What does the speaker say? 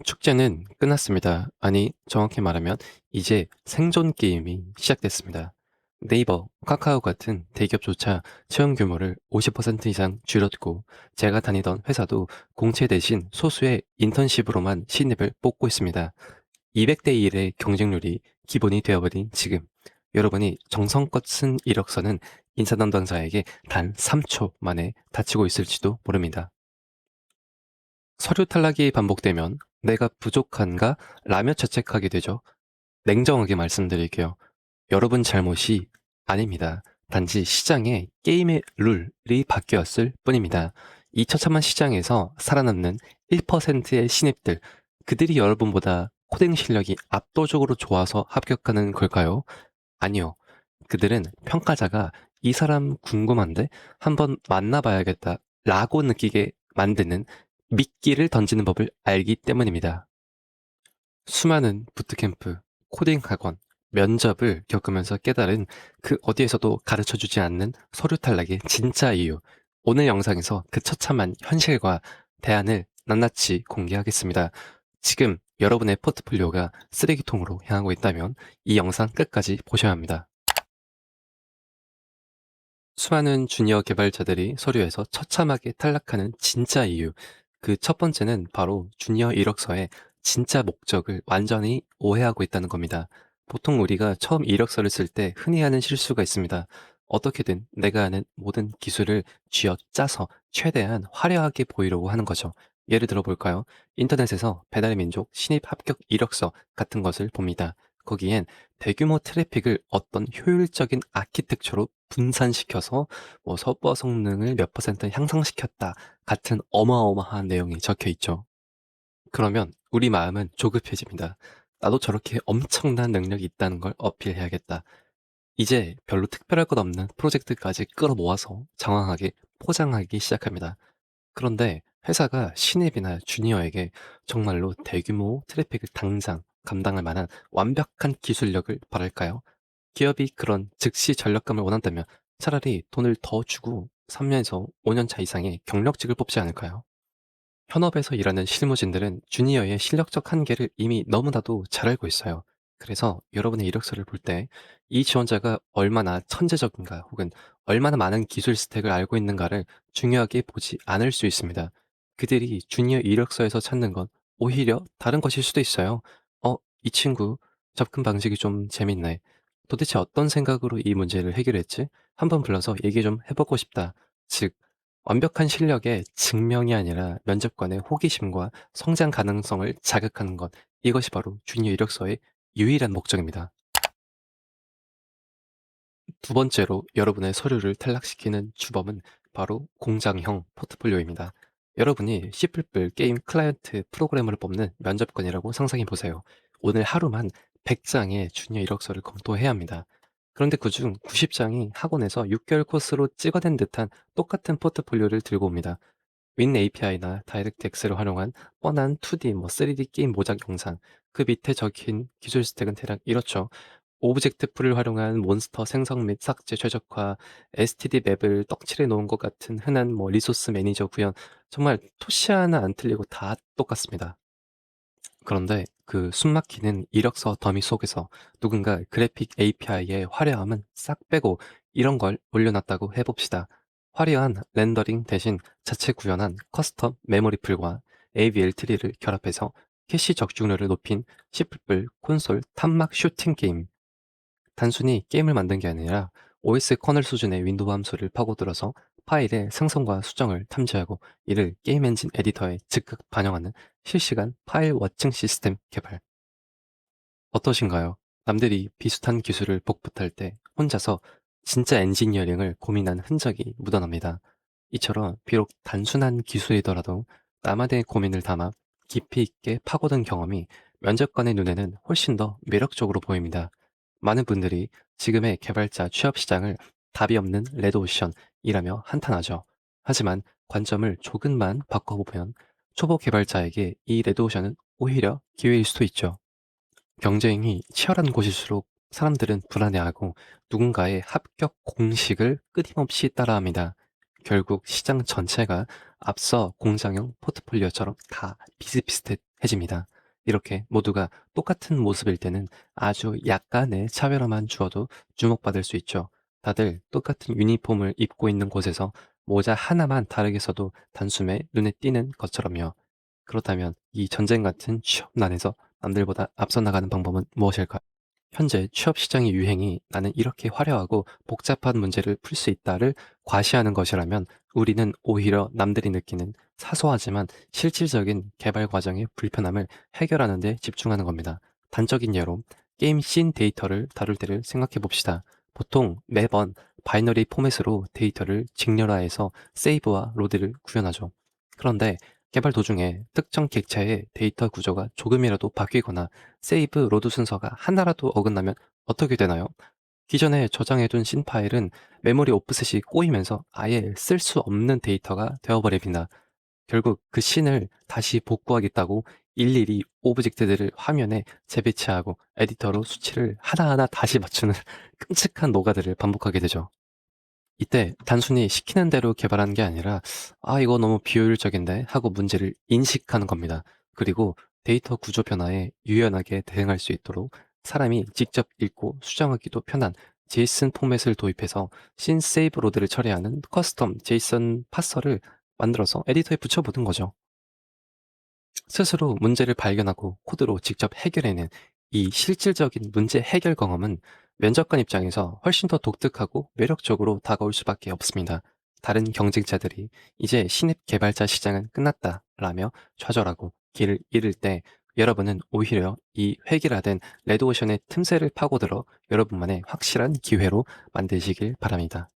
축제는 끝났습니다. 아니, 정확히 말하면 이제 생존 게임이 시작됐습니다. 네이버, 카카오 같은 대기업조차 채용 규모를 50% 이상 줄였고, 제가 다니던 회사도 공채 대신 소수의 인턴십으로만 신입을 뽑고 있습니다. 200대 1의 경쟁률이 기본이 되어버린 지금, 여러분이 정성껏 쓴 이력서는 인사 담당자에게 단 3초 만에 닫히고 있을지도 모릅니다. 서류 탈락이 반복되면 내가 부족한가 라며 자책하게 되죠. 냉정하게 말씀드릴게요. 여러분 잘못이 아닙니다. 단지 시장에 게임의 룰이 바뀌었을 뿐입니다. 이 처참한 시장에서 살아남는 1%의 신입들, 그들이 여러분보다 코딩 실력이 압도적으로 좋아서 합격하는 걸까요? 아니요. 그들은 평가자가 이 사람 궁금한데 한번 만나봐야겠다 라고 느끼게 만드는 미끼를 던지는 법을 알기 때문입니다. 수많은 부트캠프, 코딩 학원, 면접을 겪으면서 깨달은 그 어디에서도 가르쳐주지 않는 서류 탈락의 진짜 이유. 오늘 영상에서 그 처참한 현실과 대안을 낱낱이 공개하겠습니다. 지금 여러분의 포트폴리오가 쓰레기통으로 향하고 있다면 이 영상 끝까지 보셔야 합니다. 수많은 주니어 개발자들이 서류에서 처참하게 탈락하는 진짜 이유. 그 첫 번째는 바로 주니어 이력서의 진짜 목적을 완전히 오해하고 있다는 겁니다. 보통 우리가 처음 이력서를 쓸 때 흔히 하는 실수가 있습니다. 어떻게든 내가 아는 모든 기술을 쥐어짜서 최대한 화려하게 보이려고 하는 거죠. 예를 들어 볼까요? 인터넷에서 배달의 민족 신입 합격 이력서 같은 것을 봅니다. 거기엔 대규모 트래픽을 어떤 효율적인 아키텍처로 분산시켜서 뭐 서버 성능을 몇 퍼센트 향상시켰다 같은 어마어마한 내용이 적혀 있죠. 그러면 우리 마음은 조급해집니다. 나도 저렇게 엄청난 능력이 있다는 걸 어필해야겠다. 이제 별로 특별할 것 없는 프로젝트까지 끌어모아서 장황하게 포장하기 시작합니다. 그런데 회사가 신입이나 주니어에게 정말로 대규모 트래픽을 당장 감당할 만한 완벽한 기술력을 바랄까요? 기업이 그런 즉시 전력감을 원한다면 차라리 돈을 더 주고 3년에서 5년 차 이상의 경력직을 뽑지 않을까요? 현업에서 일하는 실무진들은 주니어의 실력적 한계를 이미 너무나도 잘 알고 있어요. 그래서 여러분의 이력서를 볼 때 이 지원자가 얼마나 천재적인가 혹은 얼마나 많은 기술 스택을 알고 있는가를 중요하게 보지 않을 수 있습니다. 그들이 주니어 이력서에서 찾는 건 오히려 다른 것일 수도 있어요. 이 친구 접근 방식이 좀 재밌네. 도대체 어떤 생각으로 이 문제를 해결했지? 한번 불러서 얘기 좀 해보고 싶다. 즉, 완벽한 실력의 증명이 아니라 면접관의 호기심과 성장 가능성을 자극하는 것. 이것이 바로 주니어 이력서의 유일한 목적입니다. 두 번째로 여러분의 서류를 탈락시키는 주범은 바로 공장형 포트폴리오입니다. 여러분이 C++ 게임 클라이언트 프로그래머를 뽑는 면접관이라고 상상해 보세요. 오늘 하루만 100장의 주니어 이력서를 검토해야 합니다. 그런데 그중 90장이 학원에서 6개월 코스로 찍어낸 듯한 똑같은 포트폴리오를 들고 옵니다. 윈 API나 다이렉트 엑스를 활용한 뻔한 2D, 3D 게임 모작 영상, 그 밑에 적힌 기술 스택은 대략 이렇죠. 오브젝트 풀을 활용한 몬스터 생성 및 삭제 최적화, STD 맵을 떡칠해 놓은 것 같은 흔한 리소스 매니저 구현, 정말 토시 하나 안 틀리고 다 똑같습니다. 그런데 그 숨막히는 이력서 더미 속에서 누군가 그래픽 API의 화려함은 싹 빼고 이런 걸 올려놨다고 해봅시다. 화려한 렌더링 대신 자체 구현한 커스텀 메모리 풀과 AVL3를 결합해서 캐시 적중률을 높인 C++ 콘솔 탄막 슈팅 게임. 단순히 게임을 만든 게 아니라 OS 커널 수준의 윈도우 함수를 파고들어서 파일의 생성과 수정을 탐지하고 이를 게임 엔진 에디터에 즉각 반영하는 실시간 파일 워칭 시스템 개발. 어떠신가요? 남들이 비슷한 기술을 복붙할 때 혼자서 진짜 엔지니어링을 고민한 흔적이 묻어납니다. 이처럼 비록 단순한 기술이더라도 나만의 고민을 담아 깊이 있게 파고든 경험이 면접관의 눈에는 훨씬 더 매력적으로 보입니다. 많은 분들이 지금의 개발자 취업 시장을 답이 없는 레드오션이라며 한탄하죠. 하지만 관점을 조금만 바꿔보면 초보 개발자에게 이 레드오션은 오히려 기회일 수도 있죠. 경쟁이 치열한 곳일수록 사람들은 불안해하고 누군가의 합격 공식을 끊임없이 따라합니다. 결국 시장 전체가 앞서 공장형 포트폴리오처럼 다 비슷비슷해집니다. 이렇게 모두가 똑같은 모습일 때는 아주 약간의 차별화만 주어도 주목받을 수 있죠. 다들 똑같은 유니폼을 입고 있는 곳에서 모자 하나만 다르게 써도 단숨에 눈에 띄는 것처럼요. 그렇다면 이 전쟁 같은 취업난에서 남들보다 앞서 나가는 방법은 무엇일까요? 현재 취업 시장의 유행이 나는 이렇게 화려하고 복잡한 문제를 풀 수 있다를 과시하는 것이라면 우리는 오히려 남들이 느끼는 사소하지만 실질적인 개발 과정의 불편함을 해결하는 데 집중하는 겁니다. 단적인 예로 게임 씬 데이터를 다룰 때를 생각해 봅시다. 보통 매번 바이너리 포맷으로 데이터를 직렬화해서 세이브와 로드를 구현하죠. 그런데 개발 도중에 특정 객체의 데이터 구조가 조금이라도 바뀌거나 세이브 로드 순서가 하나라도 어긋나면 어떻게 되나요? 기존에 저장해둔 신 파일은 메모리 오프셋이 꼬이면서 아예 쓸 수 없는 데이터가 되어버립니다. 결국 그 신을 다시 복구하겠다고 일일이 오브젝트들을 화면에 재배치하고 에디터로 수치를 하나하나 다시 맞추는 끔찍한 노가다를 반복하게 되죠. 이때 단순히 시키는 대로 개발하는 게 아니라 '아 이거 너무 비효율적인데.' 하고 문제를 인식하는 겁니다. 그리고 데이터 구조 변화에 유연하게 대응할 수 있도록 사람이 직접 읽고 수정하기도 편한 제이슨 포맷을 도입해서 신세이브 로드를 처리하는 커스텀 제이슨 파서를 만들어서 에디터에 붙여보는 거죠. 스스로 문제를 발견하고 코드로 직접 해결해낸 이 실질적인 문제 해결 경험은 면접관 입장에서 훨씬 더 독특하고 매력적으로 다가올 수밖에 없습니다. 다른 경쟁자들이 이제 신입 개발자 시장은 끝났다라며 좌절하고 길을 잃을 때 여러분은 오히려 이 획일화된 레드오션의 틈새를 파고들어 여러분만의 확실한 기회로 만드시길 바랍니다.